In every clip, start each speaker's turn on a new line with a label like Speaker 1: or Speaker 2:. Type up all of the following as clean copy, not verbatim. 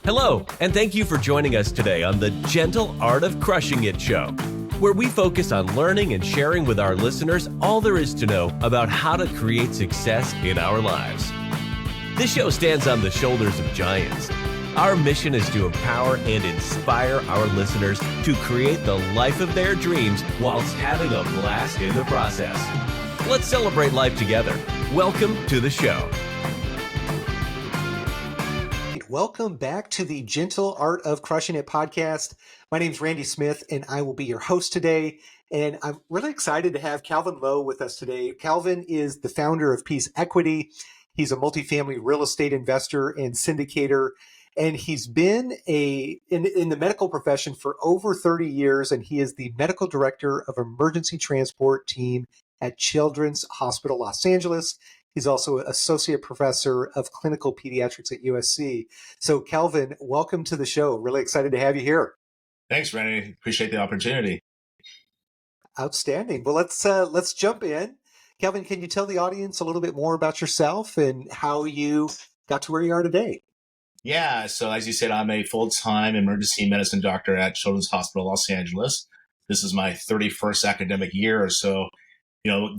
Speaker 1: Hello, and thank you for joining us today on the Gentle Art of Crushing It show, where we focus on learning and sharing with our listeners all there is to know about how to create success in our lives. This show stands on the shoulders of giants. Our mission is to empower and inspire our listeners to create the life of their dreams whilst having a blast in the process. Let's celebrate life together. Welcome to the show.
Speaker 2: Welcome back to the Gentle Art of Crushing It podcast. My name is Randy Smith, and I will be your host today. And I'm really excited to have Calvin Lowe with us today. Calvin is the founder of PEACEquity. He's a multifamily real estate investor and syndicator, and he's been in the medical profession for over 30 years, and he is the medical director of emergency transport team at Children's Hospital Los Angeles. He's also an associate professor of clinical pediatrics at USC. So Calvin, welcome to the show. Really excited to have you here.
Speaker 3: Thanks, Randy. Appreciate the opportunity.
Speaker 2: Outstanding. Well, let's jump in. Calvin, can you tell the audience a little bit more about yourself and how you got to where you are today?
Speaker 3: Yeah. So as you said, I'm a full-time emergency medicine doctor at Children's Hospital Los Angeles. This is my 31st academic year or so.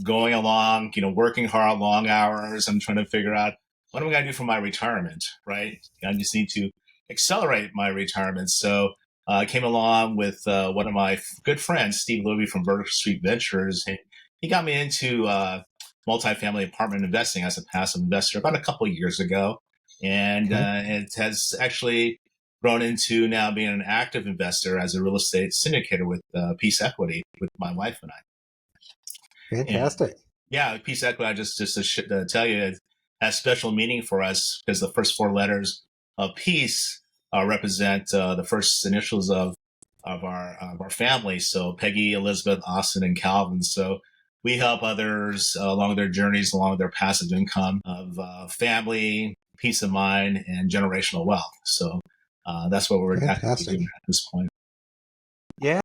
Speaker 3: Going along, working hard, long hours. I'm trying to figure out what am I going to do for my retirement, right? I just need to accelerate my retirement. So I came along with one of my good friends, Steve Lowe from Vertical Street Ventures. He got me into multifamily apartment investing as a passive investor about a couple of years ago. And it has actually grown into now being an active investor as a real estate syndicator with PEACEquity with my wife and I.
Speaker 2: Fantastic.
Speaker 3: And, yeah, PEACEquity, just to tell you, it has special meaning for us because the first four letters of peace represent the first initials of our family. So Peggy, Elizabeth, Austin, and Calvin. So we help others along their journeys, along their passive income of family, peace of mind, and generational wealth. So that's what we're actually doing at this point.
Speaker 2: Yeah.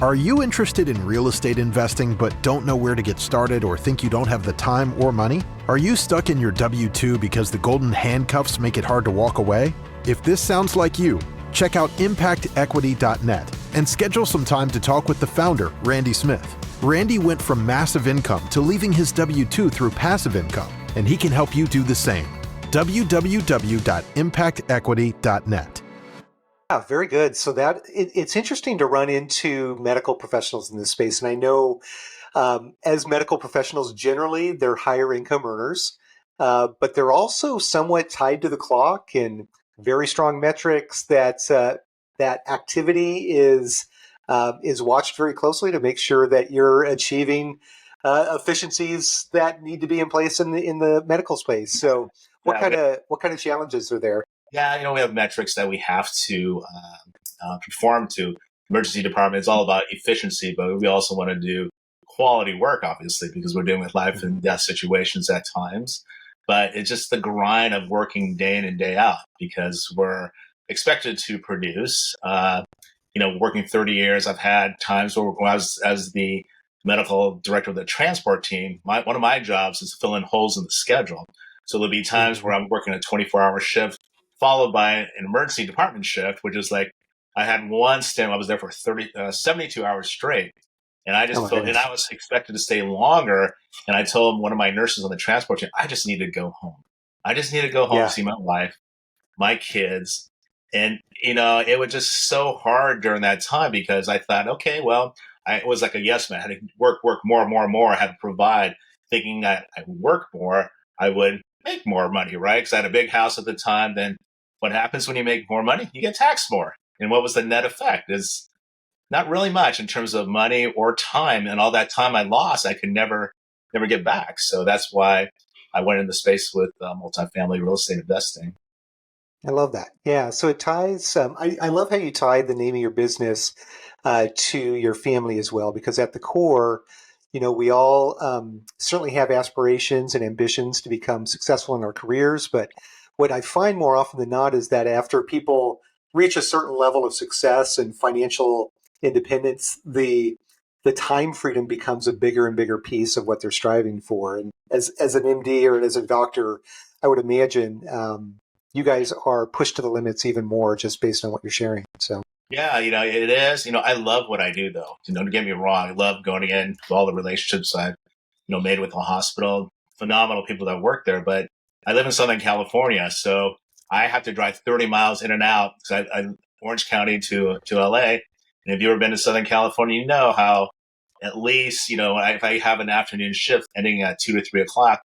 Speaker 4: Are you interested in real estate investing but don't know where to get started or think you don't have the time or money? Are you stuck in your W-2 because the golden handcuffs make it hard to walk away? If this sounds like you, check out impactequity.net and schedule some time to talk with the founder, Randy Smith. Randy went from massive income to leaving his W-2 through passive income, and he can help you do the same. www.impactequity.net.
Speaker 2: Yeah, very good. So it's interesting to run into medical professionals in this space. And I know as medical professionals, generally, they're higher income earners, but they're also somewhat tied to the clock and very strong metrics that activity is watched very closely to make sure that you're achieving efficiencies that need to be in place in the medical space. So what kind of challenges are there?
Speaker 3: Yeah, we have metrics that we have to conform to. Emergency department is all about efficiency, but we also want to do quality work, obviously, because we're dealing with life and death situations at times. But it's just the grind of working day in and day out because we're expected to produce. Working 30 years, I've had times where I was as the medical director of the transport team. One of my jobs is to fill in holes in the schedule. So there'll be times where I'm working a 24-hour shift, followed by an emergency department shift, which is like I had one stint. I was there for 72 hours straight. And I just and I was expected to stay longer. And I told one of my nurses on the transport team, I just need to go home. I just need to go home to see my wife, my kids. And, it was just so hard during that time because I thought, okay, well, I was like a yes man. I had to work more. I had to provide, thinking that I would work more, I would make more money, right? Because I had a big house at the time. Then what happens when you make more money? You get taxed more. And what was the net effect? Is not really much in terms of money or time. And all that time I lost, I could never get back. So that's why I went into space with multifamily real estate investing.
Speaker 2: I love that. Yeah. So it ties, I love how you tied the name of your business to your family as well, because at the core, we all certainly have aspirations and ambitions to become successful in our careers. But what I find more often than not is that after people reach a certain level of success and financial independence, the time freedom becomes a bigger and bigger piece of what they're striving for. And as an MD or as a doctor, I would imagine you guys are pushed to the limits even more just based on what you're sharing. So.
Speaker 3: Yeah, it is. I love what I do, though. Don't get me wrong. I love going in to all the relationships I've, made with the hospital. Phenomenal people that work there. But I live in Southern California, so I have to drive 30 miles in and out because I Orange County to LA. And if you've ever been to Southern California, you know how at least, if I have an afternoon shift ending at 2 to 3 o'clock,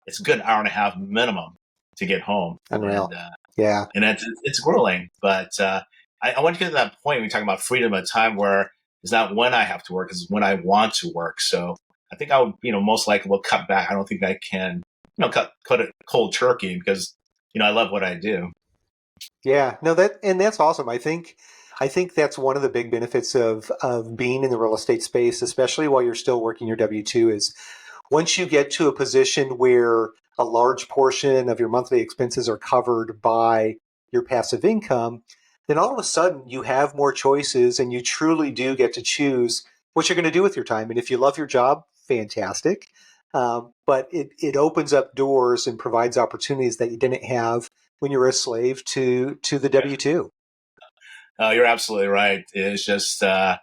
Speaker 3: it's a good hour and a half minimum to get home.
Speaker 2: Unreal.
Speaker 3: And,
Speaker 2: yeah.
Speaker 3: And it's grueling. But I want to get to that point when we talk about freedom, a time where it's not when I have to work, it's when I want to work. So I think I would, most likely will cut back. I don't think I can, cut it cold turkey because, I love what I do.
Speaker 2: Yeah, no, that's awesome. I think that's one of the big benefits of being in the real estate space, especially while you're still working your W-2, is once you get to a position where a large portion of your monthly expenses are covered by your passive income, then all of a sudden you have more choices and you truly do get to choose what you're going to do with your time. And if you love your job, fantastic. But it opens up doors and provides opportunities that you didn't have when you were a slave to the W-2.
Speaker 3: You're absolutely right. It's just, I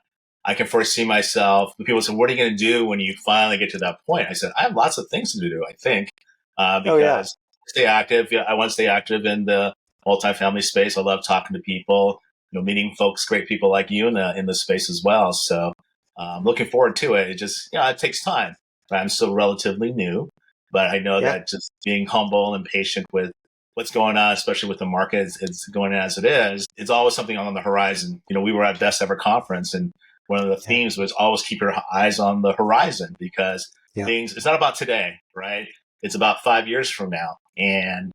Speaker 3: can foresee myself. People say, what are you going to do when you finally get to that point? I said, I have lots of things to do, I think, because stay active. Yeah, I want to stay active in the multifamily space. I love talking to people, meeting folks, great people like you in the space as well. So I'm looking forward to it. It just, it takes time. I'm still relatively new, but I know that just being humble and patient with what's going on, especially with the market, it's going as it is. It's always something on the horizon. We were at Best Ever Conference, and one of the themes was always keep your eyes on the horizon because it's not about today, right? It's about 5 years from now. And,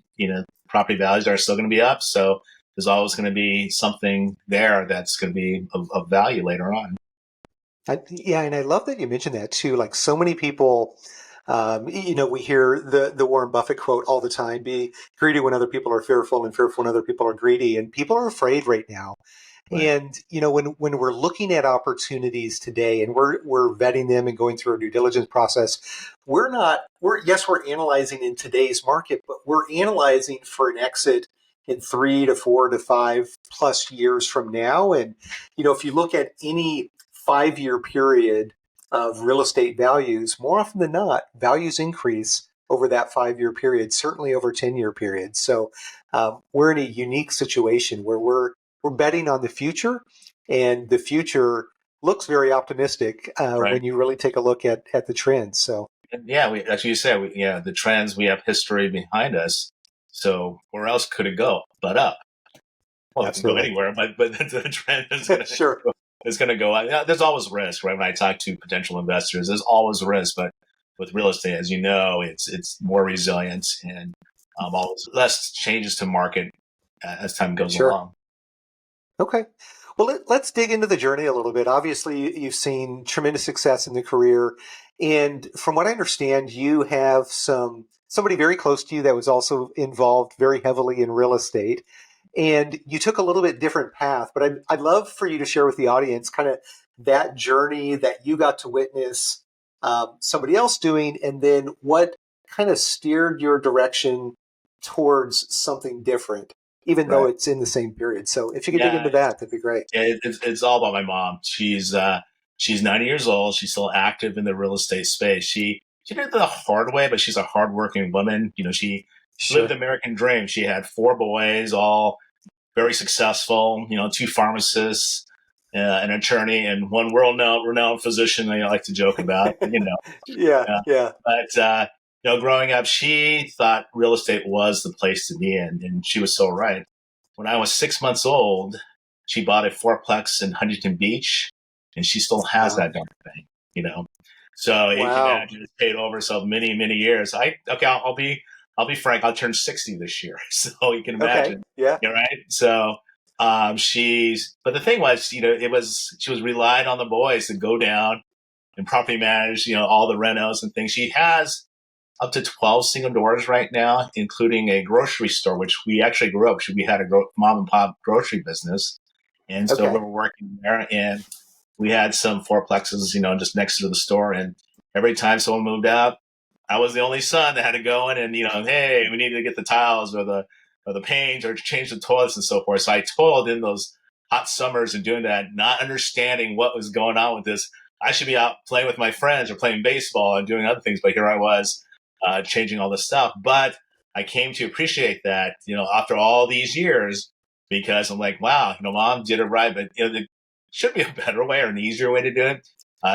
Speaker 3: property values are still going to be up. So there's always going to be something there that's going to be of value later on.
Speaker 2: And I love that you mentioned that too. Like so many people, we hear the Warren Buffett quote all the time: "Be greedy when other people are fearful, and fearful when other people are greedy." And people are afraid right now. Right. And when we're looking at opportunities today, and we're vetting them and going through a due diligence process, we're analyzing in today's market, but we're analyzing for an exit in 3 to 4 to 5 plus years from now. And if you look at any 5-year period of real estate values, more often than not, values increase over that 5-year period, certainly over 10-year periods. So we're in a unique situation where we're betting on the future, and the future looks very optimistic when you really take a look at the trends. So
Speaker 3: as you said, the trends, we have history behind us. So where else could it go but up? Well, it can go anywhere, but the trend is going to
Speaker 2: sure.
Speaker 3: It's going to go. There's always risk, right? When I talk to potential investors, there's always risk. But with real estate, as you know, it's more resilient and always less changes to market as time goes along.
Speaker 2: Okay. Well, let's dig into the journey a little bit. Obviously, you've seen tremendous success in the career. And from what I understand, you have somebody very close to you that was also involved very heavily in real estate. And you took a little bit different path, but I'd love for you to share with the audience kind of that journey that you got to witness somebody else doing, and then what kind of steered your direction towards something different, even though it's in the same period. So if you could dig into that, that'd be great.
Speaker 3: It's all about my mom. She's 90 years old. She's still active in the real estate space. She did it the hard way, but she's a hardworking woman. She lived the American dream. She had 4 boys, all very successful, 2 pharmacists, an attorney, and one world-renowned physician I like to joke about, But, growing up, she thought real estate was the place to be in, and she was so right. When I was 6 months old, she bought a 4-plex in Huntington Beach, and she still has that darn thing, So you can imagine it's paid over so many, many years. I'll be frank. I'll turn 60 this year, so you can imagine.
Speaker 2: Okay.
Speaker 3: Yeah. Right. So but the thing was, she was relying on the boys to go down and property manage, all the renos and things. She has up to 12 single doors right now, including a grocery store, which we actually grew up. We had a mom and pop grocery business, and so we were working there, and we had some 4-plexes, just next to the store, and every time someone moved out, I was the only son that had to go in and, hey, we need to get the tiles or the the paint or change the toilets and so forth. So I toiled in those hot summers and doing that, not understanding what was going on with this. I should be out playing with my friends or playing baseball and doing other things, but here I was changing all this stuff. But I came to appreciate that, after all these years, because I'm like, wow, Mom did it right, but there should be a better way or an easier way to do it.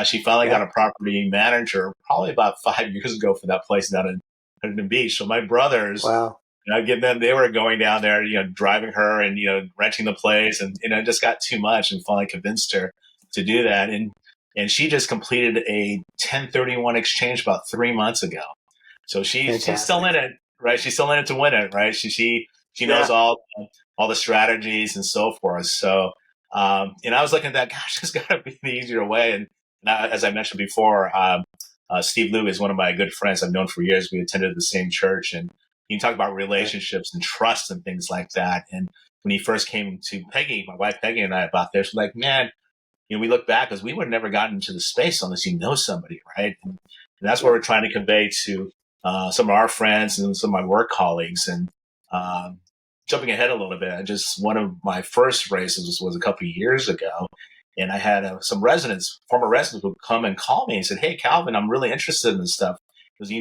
Speaker 3: She finally got a property manager probably about 5 years ago for that place down in Huntington Beach. So my brothers,
Speaker 2: wow.
Speaker 3: They were going down there, driving her and, renting the place, and, it just got too much, and finally convinced her to do that. And she just completed a 1031 exchange about 3 months ago. So she's still in it, right? She's still in it to win it, right? She knows all the strategies and so forth. So, and I was looking at that, gosh, there's got to be an easier way. And as I mentioned before, Steve Lowe is one of my good friends I've known for years. We attended the same church, and you can talk about relationships and trust and things like that. And when he first came to Peggy, my wife Peggy, and I about this, we're like, man, we look back because we would have never gotten into the space unless you know somebody, right? And that's what we're trying to convey to some of our friends and some of my work colleagues. And jumping ahead a little bit, just one of my first races was a couple of years ago. And I had some former residents would come and call me and said, hey, Calvin, I'm really interested in this stuff. Because,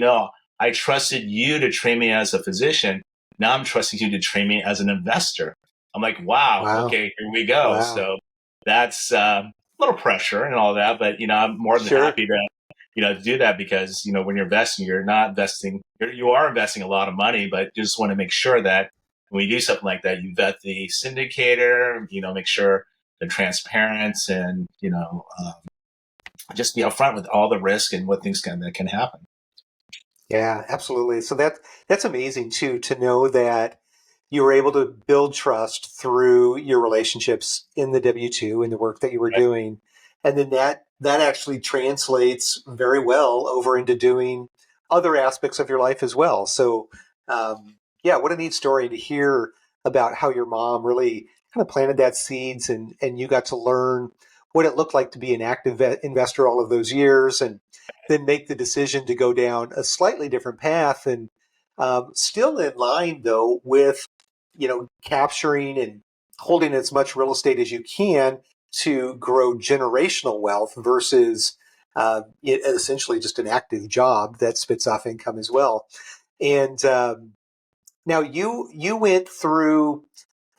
Speaker 3: I trusted you to train me as a physician. Now I'm trusting you to train me as an investor. I'm like, wow. Okay, here we go. Wow. So that's a little pressure and all that. But, I'm more than happy to do that, because, when you're investing, you are investing a lot of money, but you just want to make sure that when you do something like that, you vet the syndicator, make sure they're transparent, and, just be upfront with all the risk and what things that can happen.
Speaker 2: Yeah, absolutely. So that's amazing too, to know that you were able to build trust through your relationships in the W-2 and the work that you were doing. And then that actually translates very well over into doing other aspects of your life as well. So, what a neat story to hear about how your mom really kind of planted that seeds, and you got to learn what it looked like to be an active investor all of those years, and then make the decision to go down a slightly different path, and still in line though with, capturing and holding as much real estate as you can to grow generational wealth versus essentially just an active job that spits off income as well. And now you went through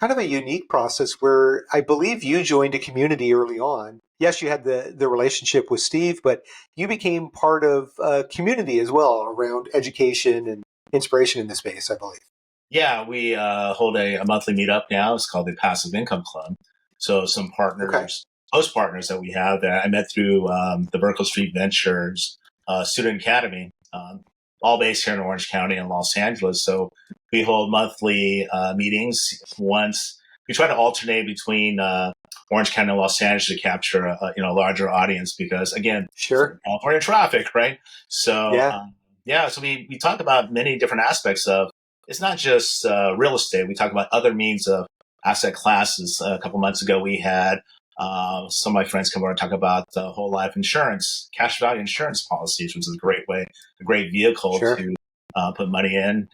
Speaker 2: kind of a unique process where I believe you joined a community early on. Yes, you had the relationship with Steve, but you became part of a community as well around education and inspiration in the space, I believe.
Speaker 3: Yeah, we hold a monthly meetup now. It's called the Passive Income Club. So some partners, host partners that we have that I met through the Berkeley Street Ventures Student Academy, all based here in Orange County and Los Angeles. So we hold monthly meetings. Once we try to alternate between Orange County and Los Angeles to capture a larger audience, because again, California traffic, right? So so we talk about many different aspects of. It's not just real estate. We talk about other means of asset classes. A couple months ago, we had some of my friends come over and talk about whole life insurance, cash value insurance policies, which is a great vehicle to put money in.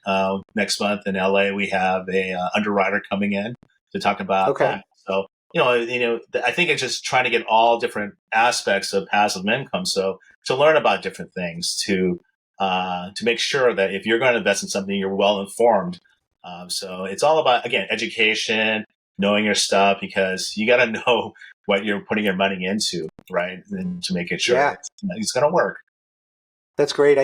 Speaker 3: Next month in LA, we have a underwriter coming in to talk about that. So, I think it's just trying to get all different aspects of passive income. So to learn about different things, to make sure that if you're going to invest in something, you're well informed. So it's all about, again, education, knowing your stuff, because you got to know what you're putting your money into, right? And to make it sure it's going to work.
Speaker 2: That's great.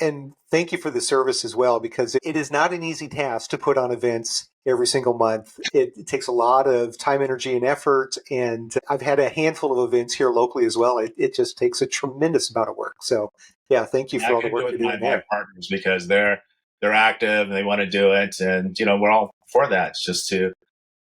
Speaker 2: And thank you for the service as well, because it is not an easy task to put on events every single month. It takes a lot of time, energy, and effort. And I've had a handful of events here locally as well. It just takes a tremendous amount of work. So thank you for all the work you're doing there.
Speaker 3: My partners, because they're active and they want to do it. And, we're all for that. It's just to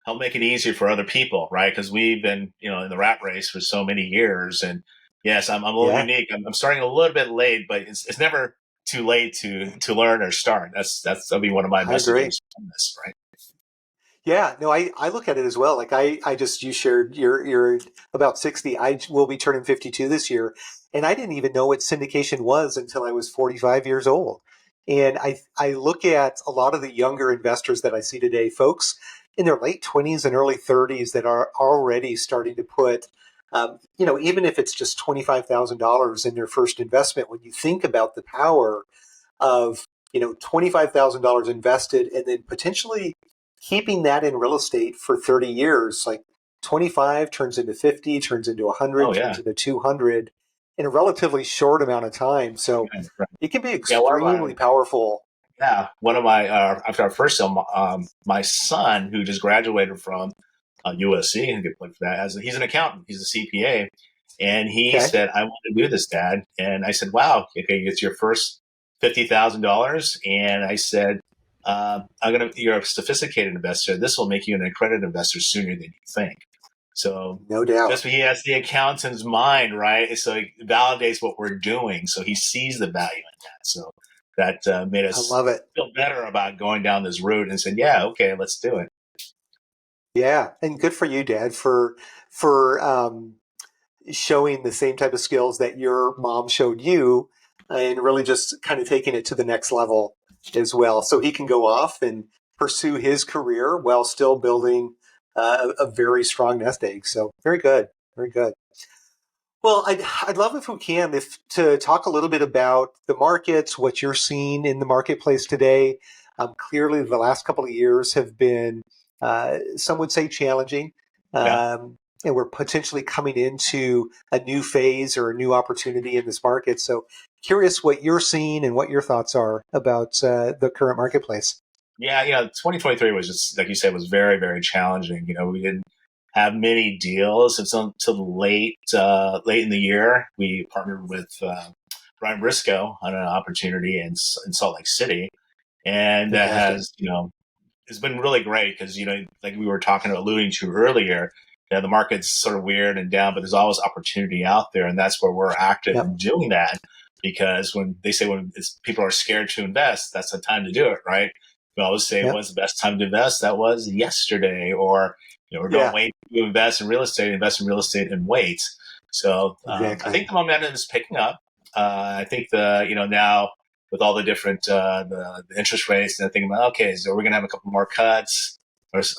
Speaker 3: help make it easier for other people, right? Because we've been, in the rat race for so many years. And yes, I'm a little unique. I'm starting a little bit late, but it's never too late to learn or start. That'll be one of my messages on this, right?
Speaker 2: Yeah, no, I look at it as well. Like you shared you're about 60. I will be turning 52 this year. And I didn't even know what syndication was until I was 45 years old. And I look at a lot of the younger investors that I see today, folks in their late 20s and early 30s that are already starting to put, even if it's just $25,000 in their first investment, when you think about the power of, $25,000 invested and then potentially keeping that in real estate for 30 years, like 25 turns into 50, turns into 100,
Speaker 3: Oh
Speaker 2: turns
Speaker 3: yeah.
Speaker 2: into 200 in a relatively short amount of time. So
Speaker 3: Yeah, right.
Speaker 2: it can be
Speaker 3: Yeah, one of
Speaker 2: extremely
Speaker 3: my
Speaker 2: powerful.
Speaker 3: one of my after our first sale, my son who just graduated from USC and get for that as he's an accountant, he's a CPA, and he
Speaker 2: Okay.
Speaker 3: said, "I want to do this, Dad." And I said, "Wow, okay, it's your first $50,000." And I said, You're a sophisticated investor. This will make you an accredited investor sooner than you think." So
Speaker 2: No doubt.
Speaker 3: just he has the accountant's mind, right? So it validates what we're doing. So he sees the value in that. So that made
Speaker 2: I
Speaker 3: us
Speaker 2: love it.
Speaker 3: feel better about going down this route and said, "Yeah, okay, let's do it."
Speaker 2: Yeah. And good for you, Dad, for showing the same type of skills that your mom showed you and really just kind of taking it to the next level as well. So he can go off and pursue his career while still building a very strong nest egg. So very good. Very good. Well, I'd love if we can if to talk a little bit about the markets, what you're seeing in the marketplace today. Clearly, the last couple of years have been, some would say, challenging,
Speaker 3: Yeah.
Speaker 2: and we're potentially coming into a new phase or a new opportunity in this market. So, curious what you're seeing and what your thoughts are about the current marketplace.
Speaker 3: Yeah, 2023 was just like you said, was very, very challenging. We didn't have many deals until late in the year. We partnered with Brian Briscoe on an opportunity in Salt Lake City, and that
Speaker 2: Fantastic.
Speaker 3: has it's been really great because like we were alluding to earlier, the market's sort of weird and down, but there's always opportunity out there, and that's where we're active
Speaker 2: Yep.
Speaker 3: in doing that. Because when they say people are scared to invest, that's the time to do it, right? We always say,
Speaker 2: Yep.
Speaker 3: what's the best time to invest? That was yesterday, or don't
Speaker 2: Yeah.
Speaker 3: wait to invest in real estate. Invest in real estate and wait. So I
Speaker 2: Exactly.
Speaker 3: think the momentum is picking up. I think now with all the different the interest rates, and I think about, okay, so we're going to have a couple more cuts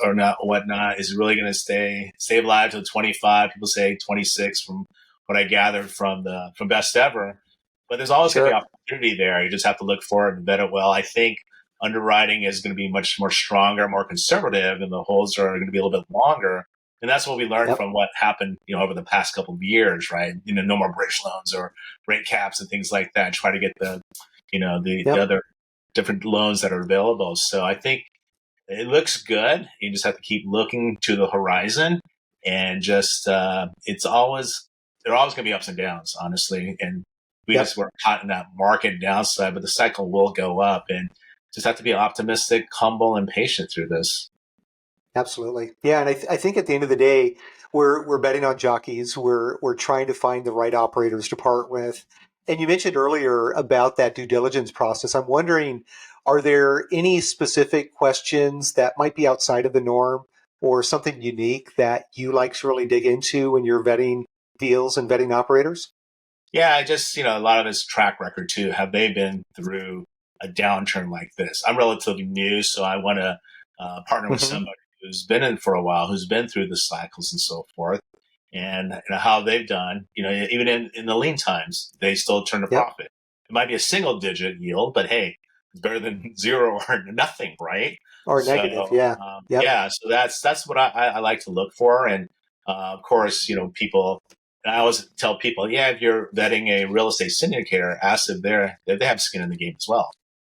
Speaker 3: or not, whatnot. Is it really going to stay alive till 25? People say 26 from what I gathered from Best Ever. But there's always going to be
Speaker 2: Sure.
Speaker 3: opportunity there. You just have to look for it and vet it well. I think underwriting is going to be much more stronger, more conservative, and the holds are going to be a little bit longer. And that's what we learned
Speaker 2: Yep.
Speaker 3: from what happened, over the past couple of years, right? No more bridge loans or rate caps and things like that. Try to get the
Speaker 2: Yep.
Speaker 3: other different loans that are available. So I think it looks good. You just have to keep looking to the horizon, and just there are always going to be ups and downs, honestly. And
Speaker 2: Yep.
Speaker 3: were caught in that market downside, but the cycle will go up, and just have to be optimistic, humble, and patient through this.
Speaker 2: Absolutely. Yeah, and I think at the end of the day, we're betting on jockeys. We're trying to find the right operators to part with. And you mentioned earlier about that due diligence process. I'm wondering, are there any specific questions that might be outside of the norm or something unique that you like to really dig into when you're vetting deals and vetting operators?
Speaker 3: Yeah, I just, a lot of it's track record too. Have they been through a downturn like this? I'm relatively new, so I want to partner with
Speaker 2: Hmm.
Speaker 3: somebody who's been in for a while, who's been through the cycles and so forth, and how they've done. Even in the lean times, they still turn a
Speaker 2: Yep.
Speaker 3: profit. It might be a single digit yield, but hey, it's better than zero or nothing, right?
Speaker 2: Or negative.
Speaker 3: So
Speaker 2: Yeah. Yep.
Speaker 3: yeah, so that's what I like to look for, and of course, people. And I always tell people, yeah, if you're vetting a real estate syndicator, ask if they have skin in the game as well,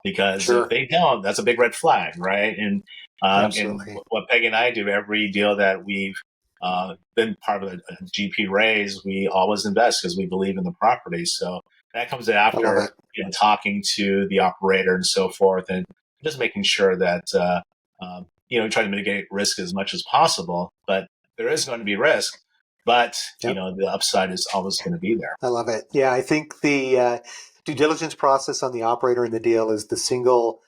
Speaker 3: because if
Speaker 2: Sure.
Speaker 3: they don't, that's a big red flag, right? And
Speaker 2: Absolutely.
Speaker 3: what Peggy and I do, every deal that we've been part of a GP raise, we always invest because we believe in the property. So that comes
Speaker 2: I love
Speaker 3: after
Speaker 2: it.
Speaker 3: talking to the operator and so forth, and just making sure that try to mitigate risk as much as possible. But there is going to be risk, but
Speaker 2: Yep.
Speaker 3: the upside is always going to be there.
Speaker 2: I love it. Yeah, I think the due diligence process on the operator in the deal is the single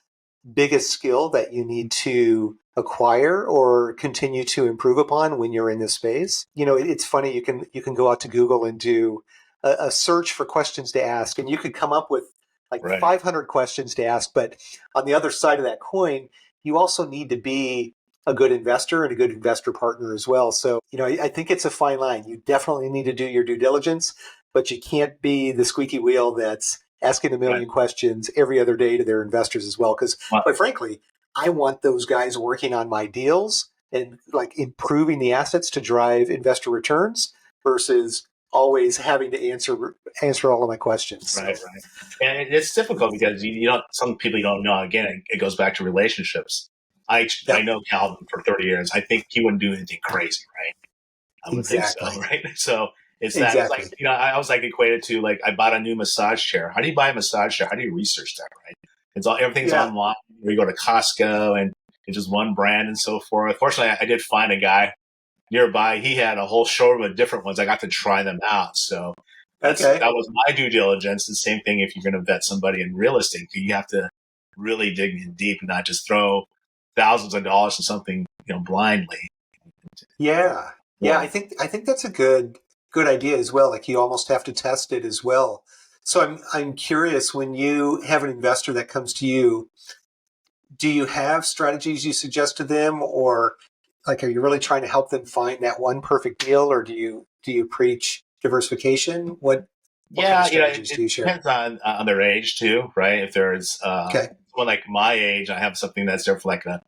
Speaker 2: biggest skill that you need to acquire or continue to improve upon when you're in this space. It's funny, you can go out to Google and do a search for questions to ask, and you could come up with like
Speaker 3: Right.
Speaker 2: 500 questions to ask. But on the other side of that coin, you also need to be a good investor and a good investor partner as well. So, I think it's a fine line. You definitely need to do your due diligence, but you can't be the squeaky wheel that's asking a million
Speaker 3: Right.
Speaker 2: questions every other day to their investors as well. Because
Speaker 3: Well,
Speaker 2: quite frankly, I want those guys working on my deals and like improving the assets to drive investor returns versus always having to answer all of my questions. So,
Speaker 3: right. And it's difficult because you don't. Some people you don't know. Again, it goes back to relationships. I
Speaker 2: yep,
Speaker 3: know Calvin for 30 years. I think he wouldn't do anything crazy, right? I would think so,
Speaker 2: exactly.
Speaker 3: right? So it's like,
Speaker 2: Exactly.
Speaker 3: I was like equated to like, I bought a new massage chair. How do you buy a massage chair? How do you research that, right? Everything's
Speaker 2: Yeah.
Speaker 3: online. Or you go to Costco and it's just one brand and so forth. Fortunately, I did find a guy nearby. He had a whole showroom of different ones. I got to try them out. So that
Speaker 2: Okay.
Speaker 3: was my due diligence. The same thing if you're going to vet somebody in real estate, you have to really dig in deep and not just throw thousands of dollars in something, blindly.
Speaker 2: Yeah. Yeah. I think that's a good idea as well. Like you almost have to test it as well. So I'm curious, when you have an investor that comes to you, do you have strategies you suggest to them, or like are you really trying to help them find that one perfect deal, or do you preach diversification? What kind of
Speaker 3: Yeah,
Speaker 2: strategies
Speaker 3: it
Speaker 2: do you share?
Speaker 3: depends on their age too, right? If there's
Speaker 2: Okay.
Speaker 3: someone like my age, I have something that's there for like a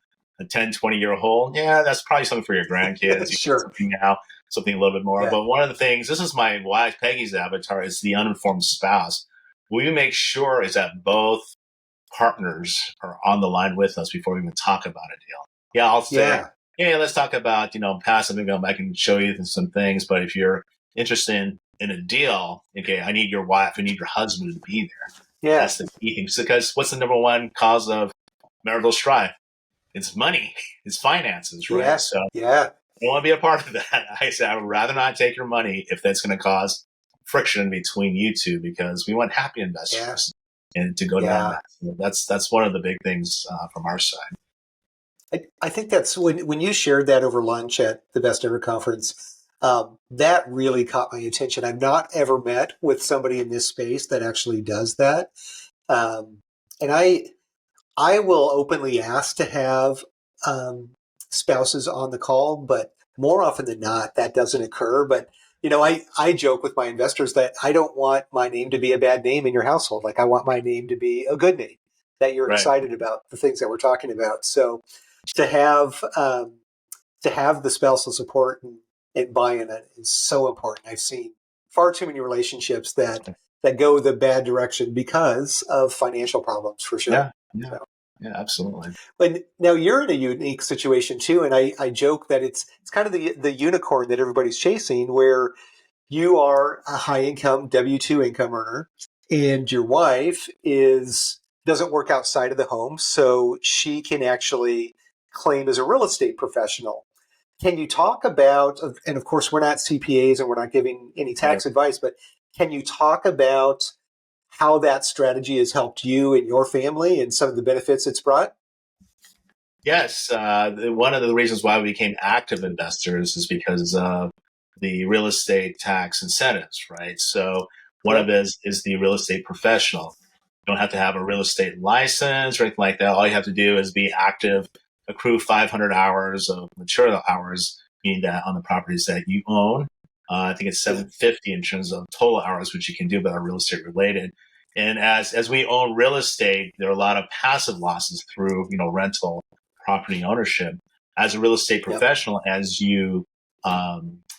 Speaker 3: 10, 20-year hold. Yeah, that's probably something for your grandkids. You get
Speaker 2: Sure.
Speaker 3: something now, something a little bit more.
Speaker 2: Yeah.
Speaker 3: But one of the things, this is my wife, Peggy's avatar, is the uninformed spouse. We make sure is that both partners are on the line with us before we even talk about a deal. Yeah, I'll say,
Speaker 2: Yeah.
Speaker 3: hey, let's talk about, passive income. I can show you some things, but if you're interested in a deal, okay, I need your wife, I need your husband to be there.
Speaker 2: Yeah.
Speaker 3: That's the key thing. Because what's the number one cause of marital strife? It's money, it's finances, right?
Speaker 2: Yeah.
Speaker 3: So I
Speaker 2: Yeah.
Speaker 3: don't want to be a part of that. I say I would rather not take your money if that's going to cause friction between you two, because we want happy
Speaker 2: Yeah.
Speaker 3: investors and to go down
Speaker 2: Yeah.
Speaker 3: that. So that's one of the big things from our side.
Speaker 2: I think that's when you shared that over lunch at the Best Ever Conference. That really caught my attention. I've not ever met with somebody in this space that actually does that, and I will openly ask to have um, spouses on the call, but more often than not, that doesn't occur. But I joke with my investors that I don't want my name to be a bad name in your household. Like I want my name to be a good name, that you're
Speaker 3: Right.
Speaker 2: excited about the things that we're talking about. So to have the spousal support and buy-in is so important. I've seen far too many relationships that go the bad direction because of financial problems, for sure.
Speaker 3: Yeah. Yeah.
Speaker 2: So,
Speaker 3: Yeah. Absolutely.
Speaker 2: but now you're in a unique situation too, and I joke that it's kind of the unicorn that everybody's chasing, where you are a high income W-2 income earner, and your wife doesn't work outside of the home, so she can actually claim as a real estate professional. Can you talk about, and of course we're not CPAs and we're not giving any
Speaker 3: Right.
Speaker 2: tax advice, but can you talk about how that strategy has helped you and your family and some of the benefits it's brought?
Speaker 3: Yes. One of the reasons why we became active investors is because of the real estate tax incentives, right? So one of
Speaker 2: Yep.
Speaker 3: it is the real estate professional. You don't have to have a real estate license or anything like that. All you have to do is be active, accrue 500 hours of material hours, meaning that on the properties that you own. I think it's
Speaker 2: Yeah.
Speaker 3: 750 in terms of total hours, which you can do that are real estate related. And as we own real estate, there are a lot of passive losses through, rental property ownership. As a real estate
Speaker 2: Yep.
Speaker 3: professional, as you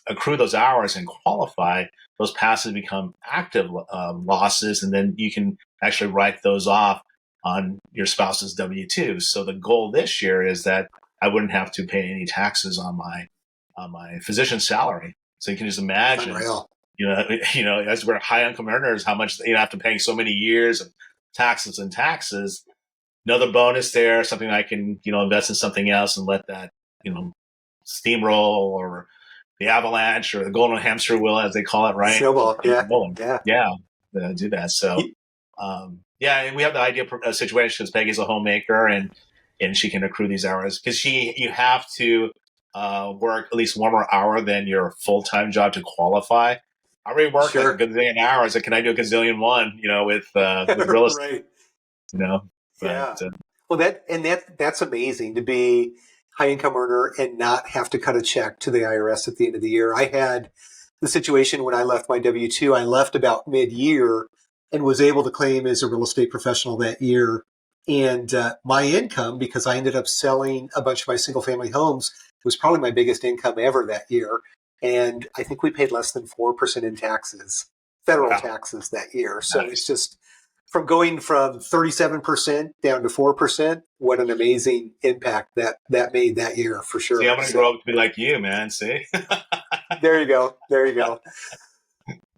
Speaker 3: accrue those hours and qualify, those passive become active losses, and then you can actually write those off on your spouse's W-2. So the goal this year is that I wouldn't have to pay any taxes on my physician's salary. So you can just imagine,
Speaker 2: Unreal.
Speaker 3: as we're high income earners, how much after paying so many years of taxes and taxes. Another bonus there, something I can invest in something else and let that steamroll or the avalanche or the golden hamster wheel, as they call it, right?
Speaker 2: Snowball.
Speaker 3: Keep
Speaker 2: Yeah.
Speaker 3: rolling.
Speaker 2: Yeah.
Speaker 3: Yeah, do that. So, yeah, and we have the ideal situation because Peggy's a homemaker and she can accrue these hours because you have to work at least one more hour than your full time job to qualify. already work
Speaker 2: Sure.
Speaker 3: like a gazillion hours. Like, can I do a gazillion one, with real estate,
Speaker 2: Right.
Speaker 3: you know? But
Speaker 2: Yeah. Well, that's amazing to be high income earner and not have to cut a check to the IRS at the end of the year. I had the situation when I left my W-2. I left about mid-year and was able to claim as a real estate professional that year. And my income, because I ended up selling a bunch of my single family homes, was probably my biggest income ever that year. And I think we paid less than 4% in taxes, federal
Speaker 3: wow,
Speaker 2: taxes that year. So it's
Speaker 3: nice.
Speaker 2: just from going from 37% down to 4%, what an amazing impact that made that year for
Speaker 3: See, I'm
Speaker 2: sure.
Speaker 3: going to grow
Speaker 2: So
Speaker 3: up to be like you, man. See?
Speaker 2: there you go. There you go.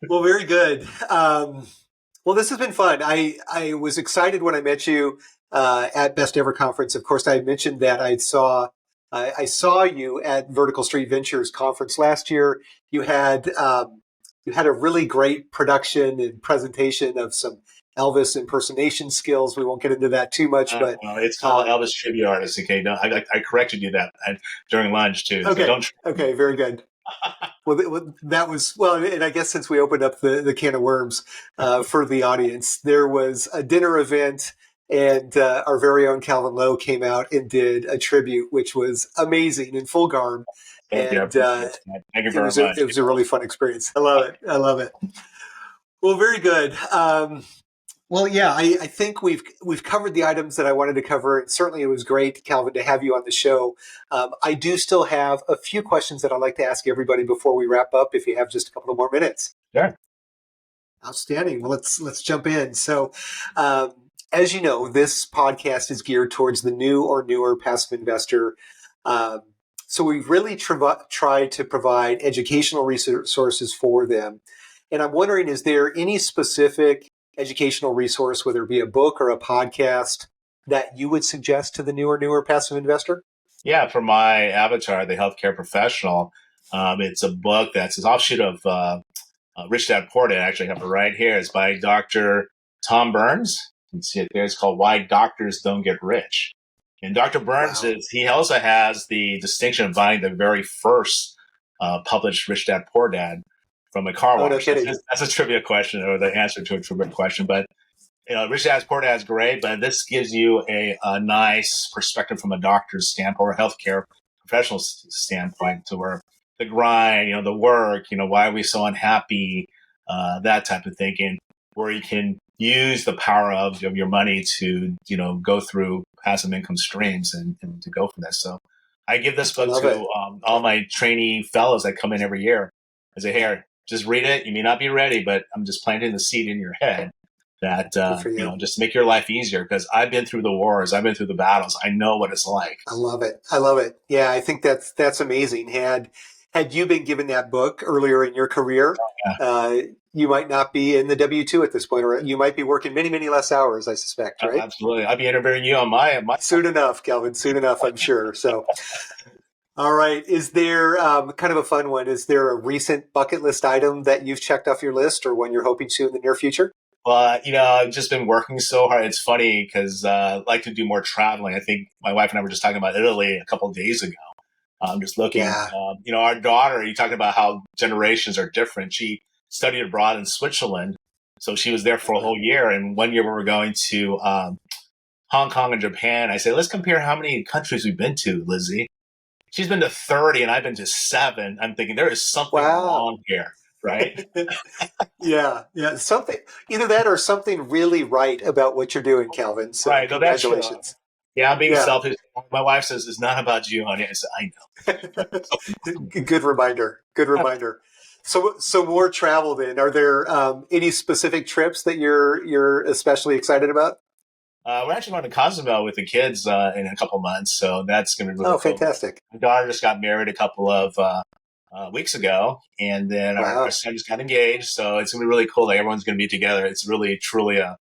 Speaker 2: Well, very good. Well, this has been fun. I was excited when I met you at Best Ever Conference. Of course, I mentioned that I saw you at Vertical Street Ventures conference last year. You had a really great production and presentation of some Elvis impersonation skills. We won't get into that too much, but
Speaker 3: Well, it's called
Speaker 2: um,
Speaker 3: Elvis Tribute Artist. Okay, no, I corrected you that during lunch too. So
Speaker 2: okay,
Speaker 3: don't.
Speaker 2: okay, very good. Well, that was well, and I guess since we opened up the can of worms for the audience, there was a dinner event, and our very own Calvin Lowe came out and did a tribute, which was amazing in full garb,
Speaker 3: Thank you. I
Speaker 2: and
Speaker 3: appreciate that. Thank you
Speaker 2: it
Speaker 3: very
Speaker 2: was
Speaker 3: much.
Speaker 2: it was a really fun experience. I love it. I love it. Well, very good. Well, yeah, I think we've covered the items that I wanted to cover. And certainly, it was great, Calvin, to have you on the show. I do still have a few questions that I'd like to ask everybody before we wrap up. If you have just a couple of more minutes,
Speaker 3: Sure.
Speaker 2: outstanding. Well, let's jump in. So, as you know, this podcast is geared towards the new or newer passive investor. Um, so we've really tried to provide educational resources for them. And I'm wondering, is there any specific educational resource, whether it be a book or a podcast, that you would suggest to the newer passive investor?
Speaker 3: Yeah, for my avatar, the healthcare professional, it's a book that's an offshoot of Rich Dad Poor Dad. Actually, I have it right here. It's by Dr. Tom Burns. You can see it there. It's called Why Doctors Don't Get Rich. And Dr. Burns
Speaker 2: Wow.
Speaker 3: he also has the distinction of buying the very first published Rich Dad Poor Dad from a car
Speaker 2: Oh, no
Speaker 3: wash.
Speaker 2: kidding.
Speaker 3: That's a trivia question, or the answer to a trivia question. But Rich Dad Poor Dad is great, but this gives you a nice perspective from a doctor's standpoint or a healthcare professional standpoint, to where the grind, the work, why are we so unhappy, that type of thinking, where you can use the power of your money to, go through passive income streams and to go for this. So I give this
Speaker 2: I
Speaker 3: book
Speaker 2: love
Speaker 3: to
Speaker 2: it.
Speaker 3: all my trainee fellows that come in every year. I say, here, just read it. You may not be ready, but I'm just planting the seed in your head that,
Speaker 2: Good for you.
Speaker 3: just make your life easier, because I've been through the wars. I've been through the battles. I know what it's like.
Speaker 2: I love it. I love it. Yeah, I think that's amazing. Had you been given that book earlier in your career,
Speaker 3: Yeah,
Speaker 2: you might not be in the W-2 at this point, or you might be working many, many less hours, I suspect, right?
Speaker 3: absolutely. I'll be interviewing you on my.
Speaker 2: Soon enough, Calvin, soon enough, I'm sure. So, all right. Is there kind of a fun one? Is there a recent bucket list item that you've checked off your list, or one you're hoping to in the near future?
Speaker 3: Well, I've just been working so hard. It's funny because I like to do more traveling. I think my wife and I were just talking about Italy a couple of days ago. I'm just looking,
Speaker 2: Yeah.
Speaker 3: our daughter, you talking about how generations are different. She studied abroad in Switzerland. So she was there for a whole year. And one year we were going to Hong Kong and Japan. I said, let's compare how many countries we've been to, Lizzie. She's been to 30 and I've been to 7. I'm thinking there is something
Speaker 2: Wow.
Speaker 3: wrong here, right?
Speaker 2: Yeah. Something, either that or something really right about what you're doing, Calvin. So
Speaker 3: Right. No, that's true.
Speaker 2: congratulations.
Speaker 3: Yeah, I'm being
Speaker 2: Yeah.
Speaker 3: selfish. My wife says it's not about you, honey. I said, I know.
Speaker 2: Good reminder. Good reminder. So more travel then. Are there any specific trips that you're especially excited about?
Speaker 3: We're actually going to Cozumel with the kids in a couple months, so that's going to be really
Speaker 2: Oh,
Speaker 3: cool.
Speaker 2: fantastic.
Speaker 3: My daughter just got married a couple of weeks ago, and then
Speaker 2: Wow.
Speaker 3: our son just got engaged, so it's going to be really cool that everyone's going to be together. It's really, truly a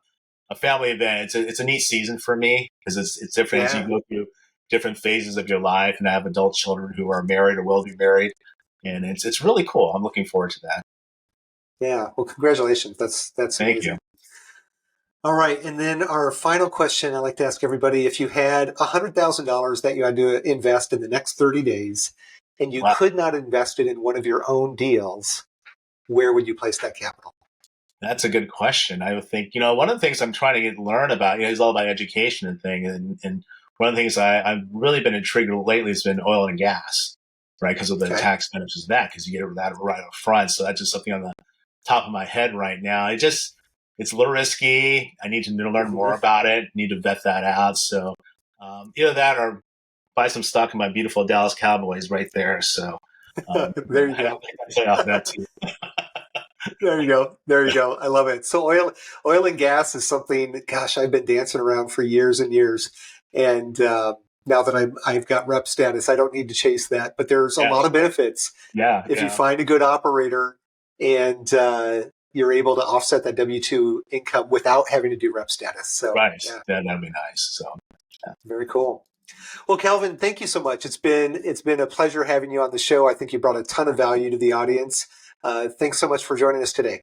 Speaker 3: family event. It's a neat season for me because it's different as you
Speaker 2: Yeah.
Speaker 3: go through different phases of your life, and I have adult children who are married or will be married, and it's really cool. I'm looking forward to that.
Speaker 2: Yeah. Well, congratulations. That's
Speaker 3: Thank
Speaker 2: amazing.
Speaker 3: you.
Speaker 2: All right. And then our final question I like to ask everybody, if you had $100,000 that you had to invest in the next 30 days and you
Speaker 3: Wow.
Speaker 2: could not invest it in one of your own deals, where would you place that capital?
Speaker 3: That's a good question. I would think, one of the things I'm trying to learn about, is all about education and thing. And one of the things I've really been intrigued with lately has been oil and gas, right? Because of the tax benefits of that, because you get that right up front. So that's just something on the top of my head right now. It's a little risky. I need to learn more about it, need to vet that out. So either that or buy some stock in my beautiful Dallas Cowboys right there. So
Speaker 2: there you go.
Speaker 3: That too.
Speaker 2: There you go. I love it. So oil and gas is something, gosh, I've been dancing around for years and years. And now that I've got rep status, I don't need to chase that. But there's a lot of benefits. If you find a good operator and you're able to offset that W-2 income without having to do rep status. So
Speaker 3: right. That'd be nice. So
Speaker 2: very cool. Well, Calvin, thank you so much. It's been a pleasure having you on the show. I think you brought a ton of value to the audience. Thanks so much for joining us today.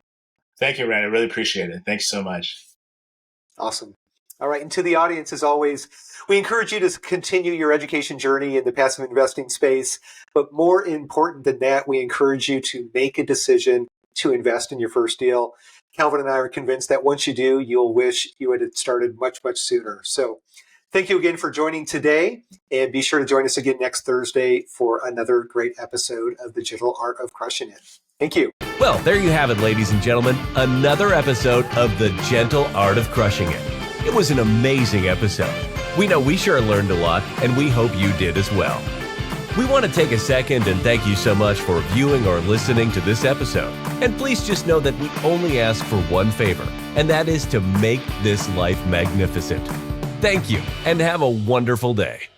Speaker 3: Thank you, Randy. I really appreciate it. Thanks so much.
Speaker 2: Awesome. All right. And to the audience, as always, we encourage you to continue your education journey in the passive investing space. But more important than that, we encourage you to make a decision to invest in your first deal. Calvin and I are convinced that once you do, you'll wish you had started much, much sooner. So thank you again for joining today, and be sure to join us again next Thursday for another great episode of The Gentle Art of Crushing It. Thank you.
Speaker 1: Well, there you have it, ladies and gentlemen, another episode of The Gentle Art of Crushing It. It was an amazing episode. We know we sure learned a lot, and we hope you did as well. We want to take a second and thank you so much for viewing or listening to this episode. And please just know that we only ask for one favor, and that is to make this life magnificent. Thank you, and have a wonderful day.